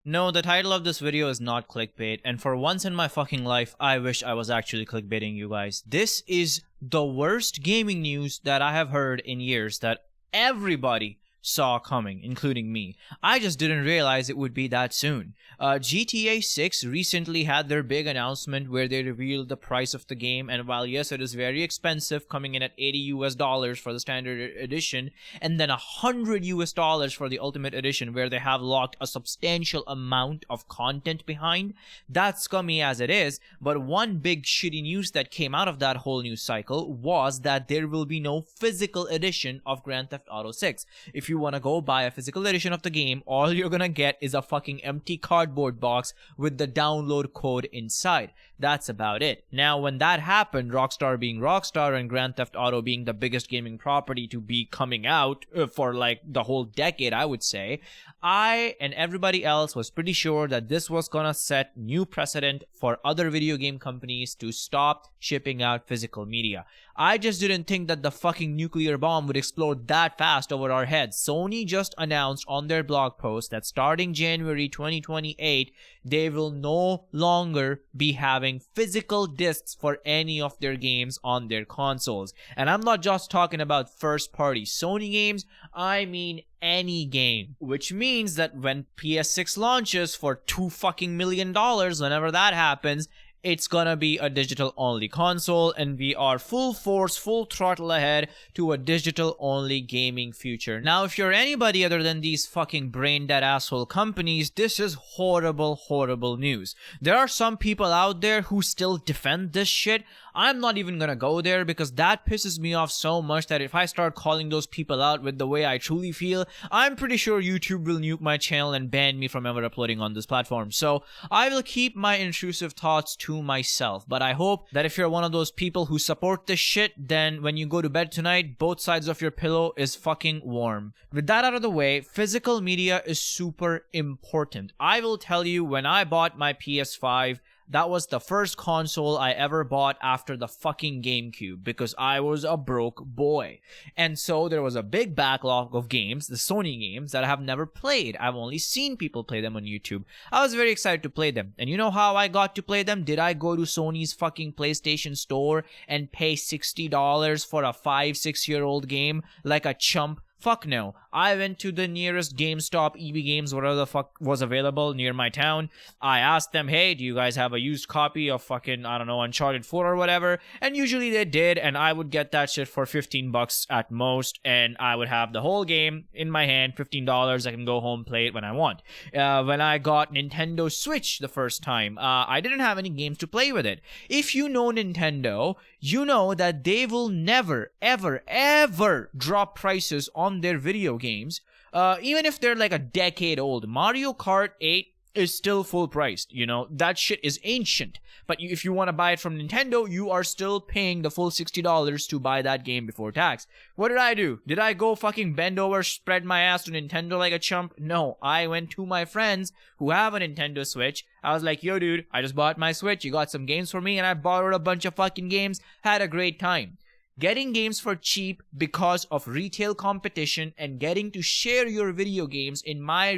No, the title of this video is not clickbait, and for once in my fucking life, I wish I was actually clickbaiting you guys. This is the worst gaming news that I have heard in years that everybody saw coming, including me. I just didn't realize it would be that soon. GTA 6 recently had their big announcement where they revealed the price of the game, and while yes, it is very expensive, coming in at $80 for the standard edition, and then $100 for the ultimate edition, where they have locked a substantial amount of content behind. That's scummy as it is, but one big shitty news that came out of that whole news cycle was that there will be no physical edition of Grand Theft Auto 6. If you want to go buy a physical edition of the game, all you're gonna get is a fucking empty cardboard box with the download code inside. That's about it. Now, when that happened, Rockstar being Rockstar and Grand Theft Auto being the biggest gaming property to be coming out for like the whole decade, I would say, I and everybody else was pretty sure that this was gonna set new precedent for other video game companies to stop shipping out physical media. I just didn't think that the fucking nuclear bomb would explode that fast over our heads. Sony just announced on their blog post that starting January 2028, they will no longer be having physical discs for any of their games on their consoles. And I'm not just talking about first-party Sony games, I mean any game. Which means that when PS6 launches for $2 million, whenever that happens, it's gonna be a digital-only console, and we are full force, full throttle ahead to a digital-only gaming future. Now, if you're anybody other than these fucking brain-dead asshole companies, this is horrible, horrible news. There are some people out there who still defend this shit. I'm not even gonna go there because that pisses me off so much that if I start calling those people out with the way I truly feel, I'm pretty sure YouTube will nuke my channel and ban me from ever uploading on this platform. So I will keep my intrusive thoughts to myself, but I hope that if you're one of those people who support this shit, then when you go to bed tonight, both sides of your pillow is fucking warm. With that out of the way, physical media is super important. I will tell you, when I bought my PS5, that was the first console I ever bought after the fucking GameCube because I was a broke boy. And so there was a big backlog of games, the Sony games, that I have never played. I've only seen people play them on YouTube. I was very excited to play them. And you know how I got to play them? Did I go to Sony's fucking PlayStation store and pay $60 for a 5-6-year-old game like a chump? Fuck no. I went to the nearest GameStop, EB Games, whatever the fuck was available near my town. I asked them, hey, do you guys have a used copy of fucking, I don't know, Uncharted 4 or whatever? And usually they did, and I would get that shit for $15 at most, and I would have the whole game in my hand, $15, I can go home, play it when I want. When I got Nintendo Switch the first time, I didn't have any games to play with it. If you know Nintendo, you know that they will never, ever, ever drop prices on their video games, even if they're like a decade old. Mario Kart 8 is still full priced, you know, that shit is ancient. But if you want to buy it from Nintendo, you are still paying the full $60 to buy that game before tax. What did I do? Did I go fucking bend over, spread my ass to Nintendo like a chump? No, I went to my friends who have a Nintendo Switch. I was like, yo dude, I just bought my Switch, you got some games for me? And I borrowed a bunch of fucking games, had a great time. Getting games for cheap because of retail competition and getting to share your video games, in my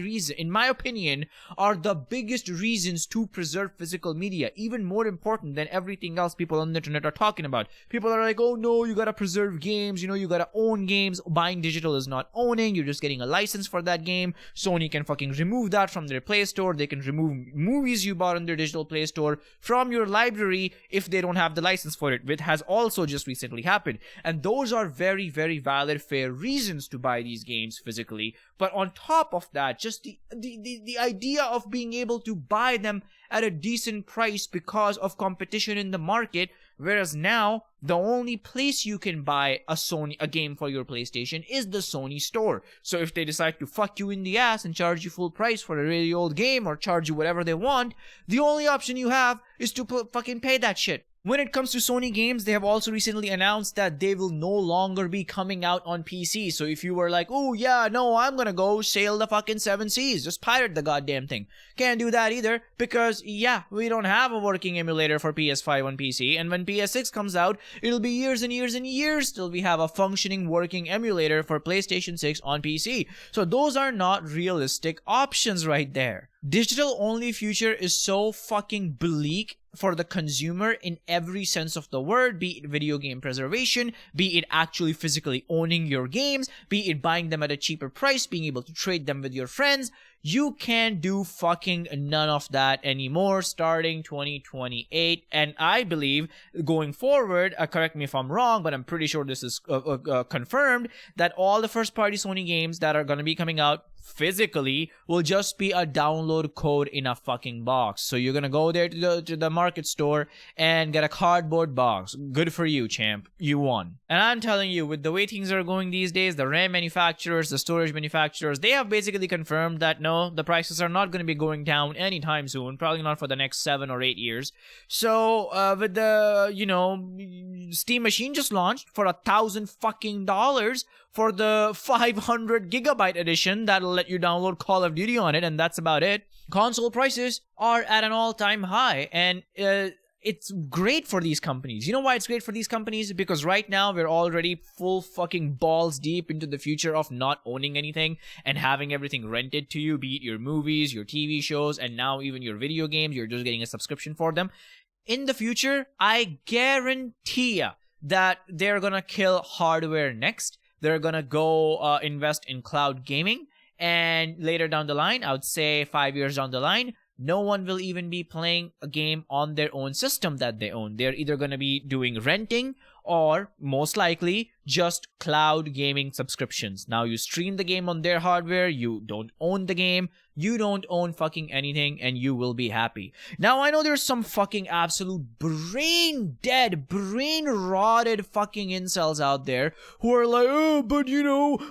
opinion, are the biggest reasons to preserve physical media. Even more important than everything else people on the internet are talking about. People are like, oh no, you gotta preserve games, you know, you gotta own games. Buying digital is not owning, you're just getting a license for that game. Sony can fucking remove that from their Play Store. They can remove movies you bought on their digital Play Store from your library if they don't have the license for it, which has also just recently happened. And those are very, very valid, fair reasons to buy these games physically. But on top of that, just the idea of being able to buy them at a decent price because of competition in the market, whereas now the only place you can buy a game for your PlayStation is the Sony store. So if they decide to fuck you in the ass and charge you full price for a really old game or charge you whatever they want, the only option you have is to fucking pay that shit. When it comes to Sony games, they have also recently announced that they will no longer be coming out on PC. So if you were like, oh yeah, no, I'm gonna go sail the fucking seven seas, just pirate the goddamn thing. Can't do that either, because yeah, we don't have a working emulator for PS5 on PC, and when PS6 comes out, it'll be years and years and years till we have a functioning working emulator for PlayStation 6 on PC. So those are not realistic options right there. Digital only future is so fucking bleak for the consumer in every sense of the word, be it video game preservation, be it actually physically owning your games, be it buying them at a cheaper price, being able to trade them with your friends. You can't do fucking none of that anymore starting 2028. And I believe going forward, correct me if I'm wrong, but I'm pretty sure this is confirmed, that all the first party Sony games that are going to be coming out physically will just be a download code in a fucking box. So you're gonna go there to the market store and get a cardboard box. Good for you, champ. You won. And I'm telling you, with the way things are going these days, the RAM manufacturers, the storage manufacturers, they have basically confirmed that no, the prices are not going to be going down anytime soon. Probably not for the next 7 or 8 years. So with the, Steam Machine just launched for $1,000 fucking dollars for the 500 gigabyte edition that'll let you download Call of Duty on it, and that's about it. Console prices are at an all-time high, and it's great for these companies. You know why it's great for these companies? Because right now we're already full fucking balls deep into the future of not owning anything and having everything rented to you, be it your movies, your TV shows, and now even your video games. You're just getting a subscription for them. In the future, I guarantee ya that they're gonna kill hardware next. They're gonna go invest in cloud gaming, and later down the line, I would say 5 years down the line, no one will even be playing a game on their own system that they own. They're either gonna be doing renting or most likely just cloud gaming subscriptions. Now you stream the game on their hardware, you don't own the game, you don't own fucking anything, and you will be happy. Now I know there's some fucking absolute brain dead, brain rotted fucking incels out there who are like, oh, but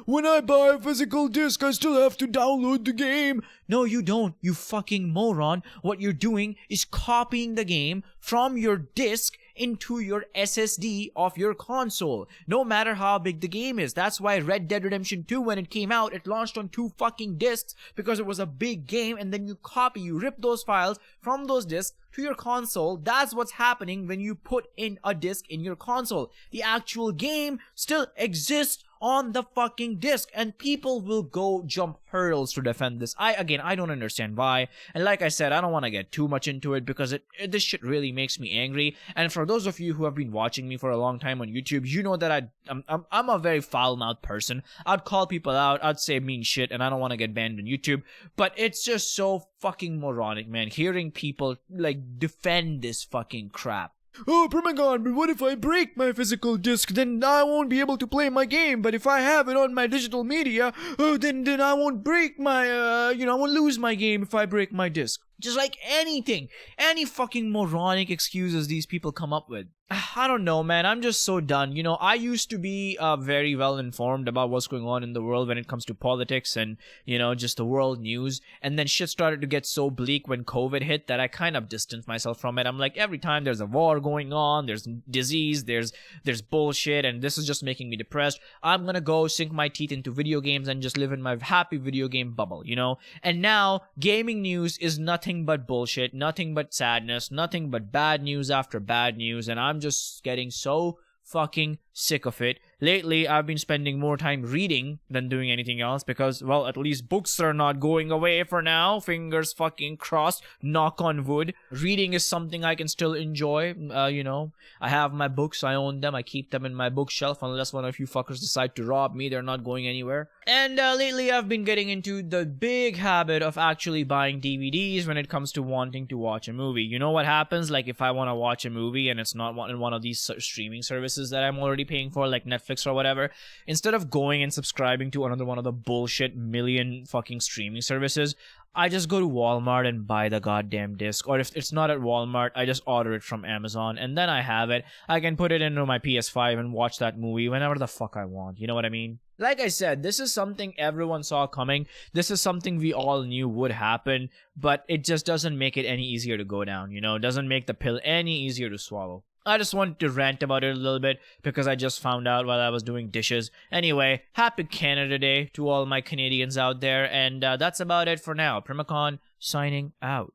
when I buy a physical disc, I still have to download the game. No, you don't, you fucking moron. What you're doing is copying the game from your disc into your SSD of your console, no matter how big the game is. That's why Red Dead Redemption 2, when it came out, it launched on 2 fucking discs, because it was a big game, and then you rip those files from those discs to your console. That's what's happening when you put in a disc in your console. The actual game still exists on the fucking disc, and people will go jump hurdles to defend this. I don't understand why, and like I said, I don't want to get too much into it because this shit really makes me angry. And for those of you who have been watching me for a long time on YouTube, you know that I'm a very foul-mouthed person. I'd call people out, I'd say mean shit, and I don't want to get banned on YouTube, but it's just so fucking moronic, man, hearing people like defend this fucking crap. Oh, Primacon, but what if I break my physical disc? Then I won't be able to play my game. But if I have it on my digital media, then I won't break my, I won't lose my game if I break my disc. Just like anything, any fucking moronic excuses these people come up with. I don't know, man. I'm just so done. I used to be very well informed about what's going on in the world when it comes to politics and, just the world news. And then shit started to get so bleak when COVID hit that I kind of distanced myself from it. I'm like, every time there's a war going on, there's disease, there's bullshit, and this is just making me depressed. I'm gonna go sink my teeth into video games and just live in my happy video game bubble, And now, gaming news is nothing but bullshit, nothing but sadness, nothing but bad news after bad news, and I'm just getting so fucking sick of it. Lately, I've been spending more time reading than doing anything else because, well, at least books are not going away for now. Fingers fucking crossed. Knock on wood. Reading is something I can still enjoy. I have my books. I own them. I keep them in my bookshelf unless one of you fuckers decide to rob me. They're not going anywhere. And lately, I've been getting into the big habit of actually buying DVDs when it comes to wanting to watch a movie. You know what happens? Like, if I want to watch a movie and it's not in one of these streaming services that I'm already paying for, like Netflix or whatever, instead of going and subscribing to another one of the bullshit million fucking streaming services, I just go to Walmart and buy the goddamn disc. Or if it's not at Walmart, I just order it from Amazon, and then I have it. I can put it into my PS5 and watch that movie whenever the fuck I want. You know what I mean? Like I said, this is something everyone saw coming. This is something we all knew would happen, but it just doesn't make it any easier to go down, It doesn't make the pill any easier to swallow. I just wanted to rant about it a little bit because I just found out while I was doing dishes. Anyway, happy Canada Day to all my Canadians out there, and that's about it for now. Primacon signing out.